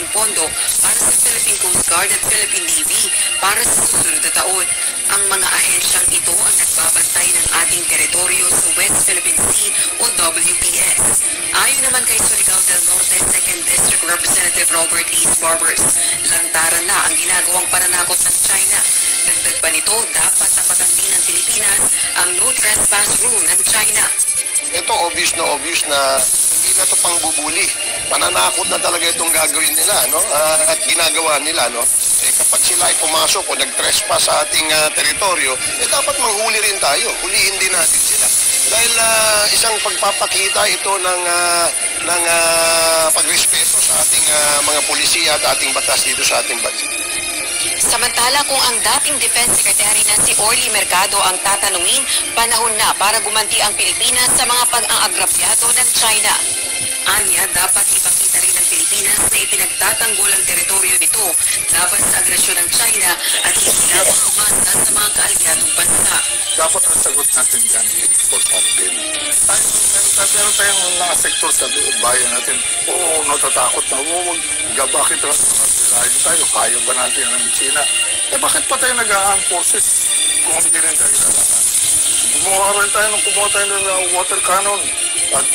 ding pondo para sa Philippine Coast Guard at Philippine Navy para sa susunod na taon. Ang mga ahensyang ito ang nagbabantay ng ating teritoryo sa West Philippine Sea o WPS. Ayon naman kay Surigao del Norte 2nd District Representative Robert East Barbers, lantaran na ang ginagawang pananakot ng China. Dagdag pa nito, dapat napatan din ng Pilipinas ang no trespass rule ng China. Ito obvious na hindi na ito pang bubuli. Pananakot na talaga itong gagawin nila, no? At ginagawa nila, no? Kapag sila ay pumasok o nag-trespass sa ating teritoryo, dapat manghuli rin tayo. Huliin din natin sila. Dahil isang pagpapakita ito ng pagrespeto sa ating mga pulisiya at ating batas dito sa ating bansa. Samantala, kung ang dating Defense Secretary na si Orly Mercado ang tatanungin, panahon na para gumanti ang Pilipinas sa mga pag-aagrabyado ng China. Anya, dapat ipakita rin ng Pilipinas na ipinagtatanggol ang teritoryo nito laban sa agresyon ng China at hindi lamang umasa sa mga kaalyadong bansa. Dapat ang sagot natin dyan, important din. Meron tayong mga sektor sa bayan natin, natatakot na, bakit layo tayo, kaya ba natin ng China? Bakit pa tayo nag-aang forces kung hindi rin tayo kailangan? Kumuha tayo ng water cannon at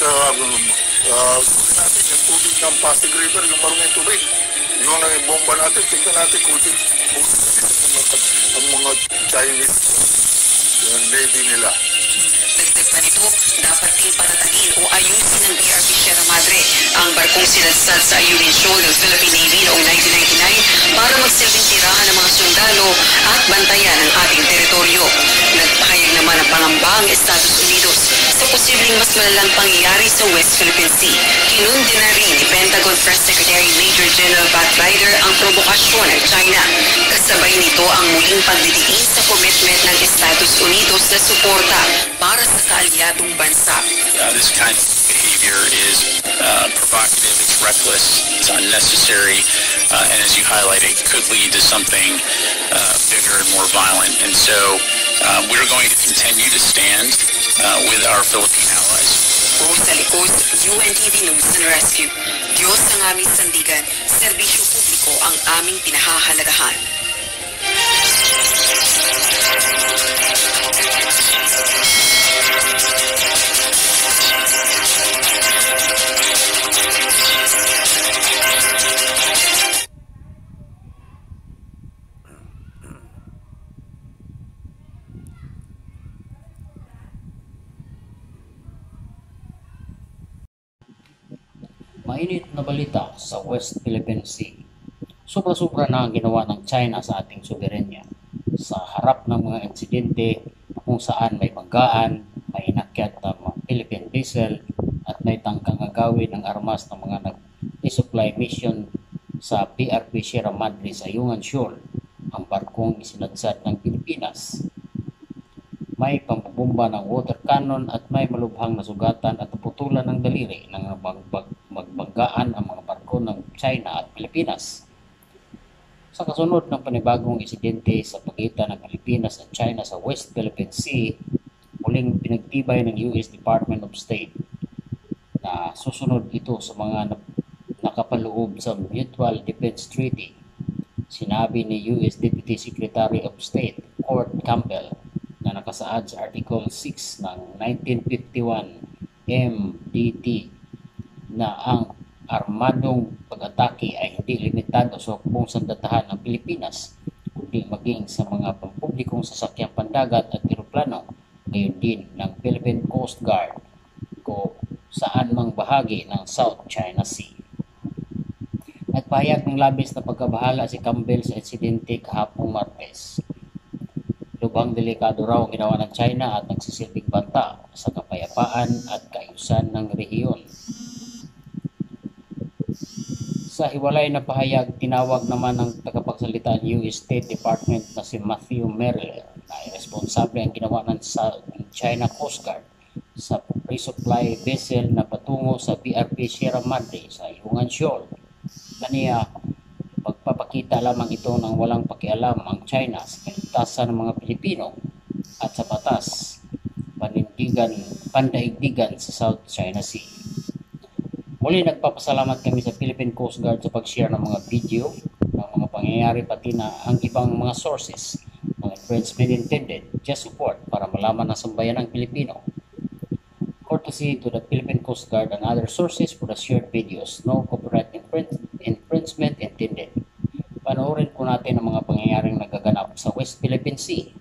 sulit natin yung tubig ng Pasig River, yung maruming tubig. Yung bomba natin, tingnan natin kung ang mga Chinese yung Navy nila. Dagdag pa nito, dapat din patatagin o ayusin ng BRP Sierra Madre ang barkong sinadsad sa Ayungin Shoal ng Philippine Navy noong 1999 para magsilbing tirahan ng mga sundalo at bantayan ang ating teritoryo. Nagpahayag naman ang pangamba ang Estados Unidos sa posibleng mas malalang pangyayari sa West Philippine Sea. Kinundi na rin ni Pentagon Press Secretary Major General Pat Ryder ang provokasyon ng China. Kasabay nito ang muling pagdidiin sa commitment ng Estados Unidos na suporta para sa kaalyadong bansa. This kind of behavior is provocative, it's reckless, it's unnecessary, and as you highlighted, could lead to something bigger and more violent. And so we're going to continue to stand with our Philippine allies. Sa likod, UNTV News and Rescue. Diyos ang aming sandigan, serbisyo publiko ang aming pinahahalagahan. Mainit na balita sa West Philippine Sea. Sobra-sobra na ang ginawa ng China sa ating soberenya. Sa harap ng mga insidente kung saan may banggaan, may inakyat ng mga Philippine vessel at may tangkang agawin ng armas ng mga nag-resupply mission sa BRP Sierra Madre sa Ayungin Shoal, ang barkong isinadsad ng Pilipinas. May pambubomba ng water cannon at may malubhang na sugatan at naputulan ng daliri ng magbanggaan ang mga barko ng China at Pilipinas. Sa kasunod ng panibagong insidente sa pagitan ng Pilipinas at China sa West Philippine Sea, muling pinagtibay ng US Department of State na susunod ito sa mga nakapaloob sa Mutual Defense Treaty. Sinabi ni US Deputy Secretary of State Kurt Campbell na nakasaad sa Article 6 ng 1951 MDT na ang armadong pag-atake ay hindi limitado sa hukbong sandatahan ng Pilipinas, kundi maging sa mga pampublikong sasakyang pandagat at eroplano, gayon din ng Philippine Coast Guard kung saan mang bahagi ng South China Sea. Nagpahayag ng labis na pagkabahala si Campbell sa insidente kahapong Martes. Lubhang delikado raw ang ginawa ng China at nagsisilbing banta sa kapayapaan at kaayusan ng rehiyon. Sa hiwalay na pahayag, tinawag naman ng tagapagsalita ng US State Department na si Matthew Merrill na iresponsable ang ginawa ng China Coast Guard sa resupply vessel na patungo sa BRP Sierra Madre sa Ayungin Shoal. Kaniya, pagpapakita lamang ito ng walang pakialam ang China sa kaligtasan ng mga Pilipino at sa batas pandaigdigan sa South China Sea. Muli nagpapasalamat kami sa Philippine Coast Guard sa pag-share ng mga video, ng mga pangyayari pati na ang ibang mga sources ng infringement intended just support para malaman ng sambayan ng Pilipino. Courtesy to the Philippine Coast Guard and other sources for the shared videos, no copyright infringement intended. Panoorin po natin ang mga pangyayaring nagaganap sa West Philippine Sea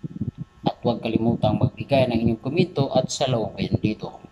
at huwag kalimutang magbigay ng inyong komento at saloobin dito.